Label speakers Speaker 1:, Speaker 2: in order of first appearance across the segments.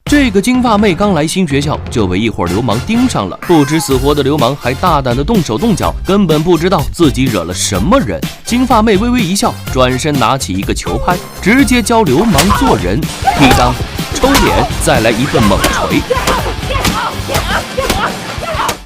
Speaker 1: 这个金发妹刚来新学校就被一伙流氓盯上了，不知死活的流氓还大胆的动手动脚，根本不知道自己惹了什么人。金发妹微微一笑，转身拿起一个球拍，直接教流氓做人，劈裆、抽脸，再来一顿猛锤。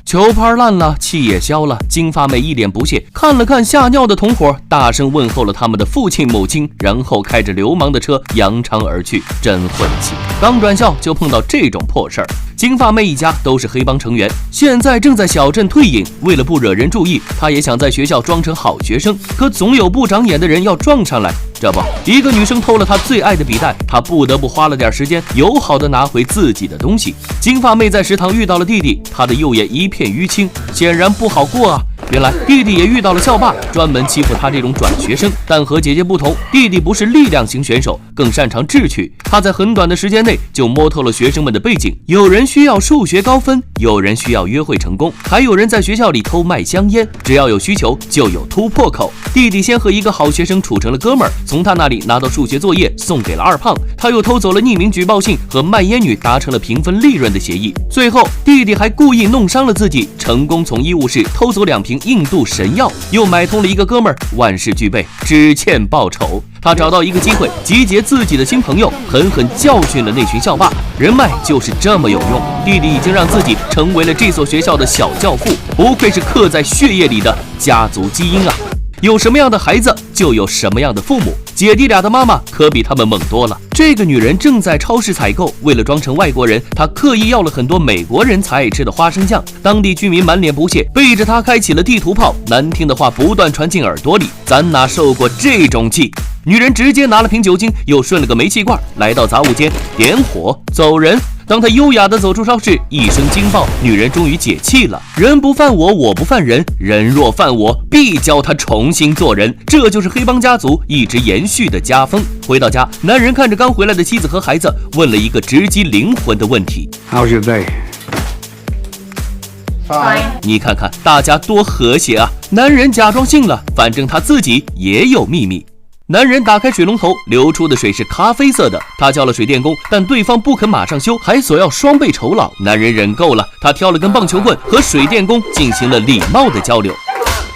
Speaker 1: 球拍烂了，气也消了，金发妹一脸不屑，看了看吓尿的同伙，大声问候了他们的父亲母亲，然后开着流氓的车扬长而去，真晦气。刚转校就碰到这种破事儿。金发妹一家都是黑帮成员，现在正在小镇退隐，为了不惹人注意，她也想在学校装成好学生，可总有不长眼的人要撞上来。这不，一个女生偷了她最爱的笔袋，她不得不花了点时间，友好的拿回自己的东西。金发妹在食堂遇到了弟弟，她的右眼一片淤青，显然不好过啊。原来弟弟也遇到了校霸，专门欺负他这种转学生。但和姐姐不同，弟弟不是力量型选手，更擅长智取。他在很短的时间内就摸透了学生们的背景，有人需要数学高分，有人需要约会成功，还有人在学校里偷卖香烟。只要有需求，就有突破口。弟弟先和一个好学生处成了哥们儿，从他那里拿到数学作业送给了二胖，他又偷走了匿名举报信，和卖烟女达成了平分利润的协议。最后弟弟还故意弄伤了自己，成功从医务室偷走2瓶印度神药，又买通了一个哥们儿，万事俱备，只欠报仇。他找到一个机会，集结自己的新朋友，狠狠教训了那群校霸。人脉就是这么有用，弟弟已经让自己成为了这所学校的小教父，不愧是刻在血液里的家族基因啊！有什么样的孩子，就有什么样的父母。姐弟俩的妈妈可比他们猛多了。这个女人正在超市采购，为了装成外国人，她刻意要了很多美国人才爱吃的花生酱。当地居民满脸不屑，背着她开启了地图炮，难听的话不断传进耳朵里。咱哪受过这种气？女人直接拿了瓶酒精，又顺了个煤气罐，来到杂物间点火走人。当她优雅地走出超市，一声惊爆，女人终于解气了。人不犯我，我不犯人，人若犯我，必教他重新做人。这就是黑帮家族一直延续的家风。回到家，男人看着刚回来的妻子和孩子，问了一个直击灵魂的问题
Speaker 2: How's your day?
Speaker 3: Fine.
Speaker 1: 你看看大家多和谐啊！男人假装信了，反正他自己也有秘密。男人打开水龙头，流出的水是咖啡色的。他叫了水电工，但对方不肯马上修，还索要双倍酬劳。男人忍够了，他挑了根棒球棍，和水电工进行了礼貌的交流。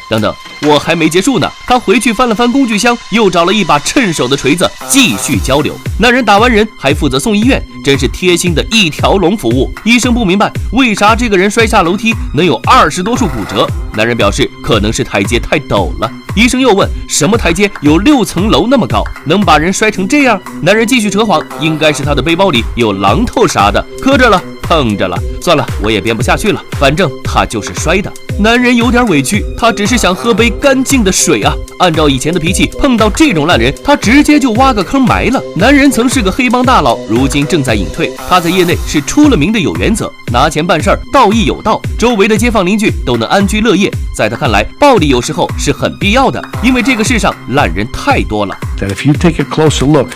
Speaker 1: 等等，我还没结束呢。他回去翻了翻工具箱，又找了一把趁手的锤子，继续交流。男人打完人还负责送医院，真是贴心的一条龙服务。医生不明白为啥这个人摔下楼梯能有20多处骨折，男人表示可能是台阶太陡了。医生又问什么台阶有6层楼那么高，能把人摔成这样？男人继续扯谎，应该是他的背包里有榔头啥的，磕着了，碰着了。算了，我也编不下去了，反正他就是摔的。男人有点委屈，他只是想喝杯干净的水啊。按照以前的脾气，碰到这种烂人，他直接就挖个坑埋了。男人曾是个黑帮大佬，如今正在隐退。他在业内是出了名的有原则，拿钱办事儿，道义有道，周围的街坊邻居都能安居乐业。在他看来，暴力有时候是很必要的，因为这个世上烂人太多了。
Speaker 2: That if you take a closer look,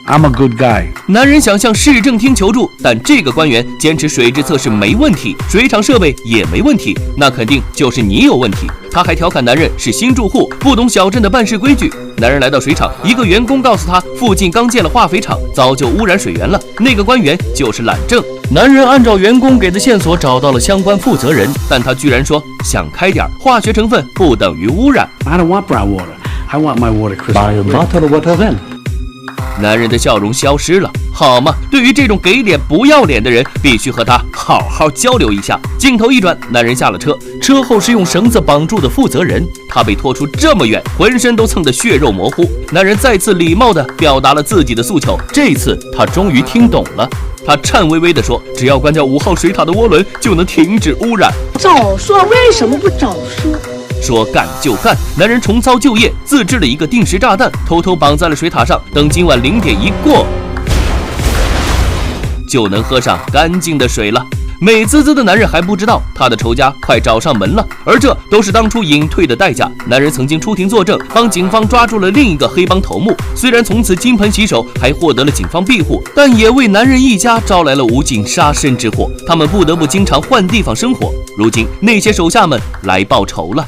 Speaker 2: I'm a good guy.
Speaker 1: 男人想向市政厅求助，但这个官员坚持水质测试没问题，水厂设备也没问题，那肯定就是你有问题。他还调侃男人是新住户，不懂小镇的办事规矩。男人来到水厂，一个员工告诉他，附近刚建了化肥厂，早就污染水源了。那个官员就是懒政。男人按照员工给的线索找到了相关负责人，但他居然说想开点，化学成分不等于污染。
Speaker 2: I don't want brown water. I want my water crystal.
Speaker 4: Buy a bottle of water then.
Speaker 1: 男人的笑容消失了，好嘛，对于这种给脸不要脸的人，必须和他好好交流一下。镜头一转，男人下了车，车后是用绳子绑住的负责人，他被拖出这么远，浑身都蹭得血肉模糊。男人再次礼貌地表达了自己的诉求，这次他终于听懂了。他颤巍巍地说，只要关掉5号水塔的涡轮，就能停止污染。
Speaker 3: 早说为什么不早说？
Speaker 1: 说干就干，男人重操旧业，自制了一个定时炸弹，偷偷绑在了水塔上，等今晚0点一过，就能喝上干净的水了。美滋滋的男人还不知道，他的仇家快找上门了，而这都是当初隐退的代价。男人曾经出庭作证，帮警方抓住了另一个黑帮头目，虽然从此金盆洗手，还获得了警方庇护，但也为男人一家招来了无尽杀身之祸，他们不得不经常换地方生活。如今那些手下们来报仇了。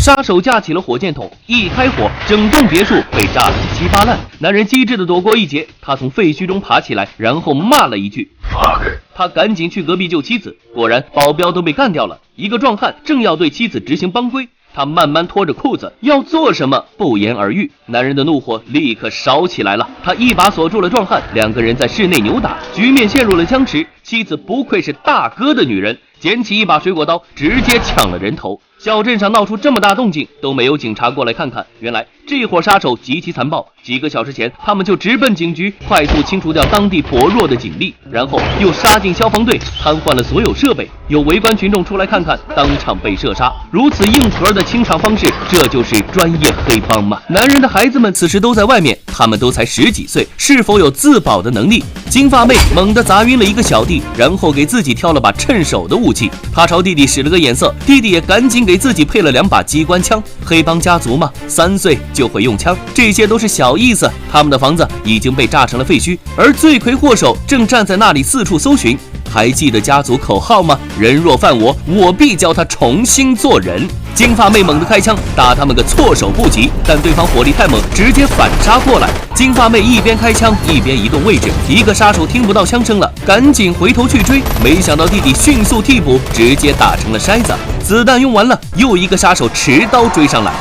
Speaker 1: 杀手架起了火箭筒，一开火，整栋别墅被炸得七八烂。男人机智地躲过一劫，他从废墟中爬起来，然后骂了一句 fuck。他赶紧去隔壁救妻子，果然保镖都被干掉了。一个壮汉正要对妻子执行帮规，他慢慢脱着裤子，要做什么不言而喻。男人的怒火立刻烧起来了，他一把锁住了壮汉，两个人在室内扭打，局面陷入了僵持。妻子不愧是大哥的女人，捡起一把水果刀，直接抢了人头。小镇上闹出这么大动静，都没有警察过来看看。原来这伙杀手极其残暴，几个小时前他们就直奔警局，快速清除掉当地薄弱的警力，然后又杀进消防队，瘫痪了所有设备。有围观群众出来看看，当场被射杀。如此硬核的清场方式，这就是专业黑帮吗？男人的孩子们此时都在外面，他们都才10几岁，是否有自保的能力？金发妹猛地砸晕了一个小弟，然后给自己挑了把趁手的武器。他朝弟弟使了个眼色，弟弟也赶紧给自己配了2把机关枪。黑帮家族嘛，3岁就会用枪，这些都是小意思。他们的房子已经被炸成了废墟，而罪魁祸首正站在那里四处搜寻。还记得家族口号吗？人若犯我，我必教他重新做人。金发妹猛地开枪，打他们个措手不及，但对方火力太猛，直接反杀过来。金发妹一边开枪一边移动位置，一个杀手听不到枪声了，赶紧回头去追，没想到弟弟迅速替补，直接打成了筛子。子弹用完了，又一个杀手持刀追上来。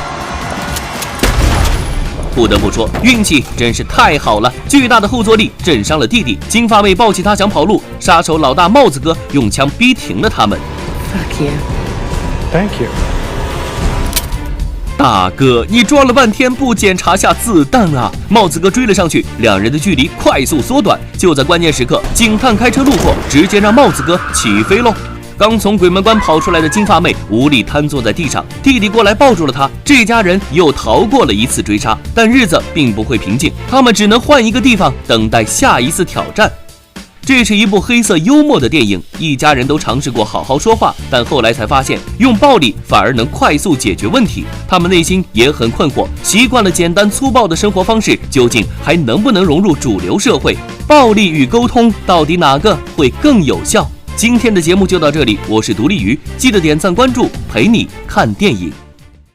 Speaker 1: 不得不说，运气真是太好了，巨大的后坐力震伤了弟弟。金发妹抱起他想跑路，杀手老大帽子哥用枪逼停了他们。
Speaker 3: Fuck you.
Speaker 2: Thank you.
Speaker 1: 大哥，你装了半天不检查下子弹啊！帽子哥追了上去，两人的距离快速缩短。就在关键时刻，警探开车路过，直接让帽子哥起飞喽。刚从鬼门关跑出来的金发妹无力瘫坐在地上，弟弟过来抱住了她。这家人又逃过了一次追杀，但日子并不会平静，他们只能换一个地方等待下一次挑战。这是一部黑色幽默的电影，一家人都尝试过好好说话，但后来才发现用暴力反而能快速解决问题。他们内心也很困惑，习惯了简单粗暴的生活方式，究竟还能不能融入主流社会？暴力与沟通到底哪个会更有效？今天的节目就到这里，我是独立鱼，记得点赞关注，陪你看电影。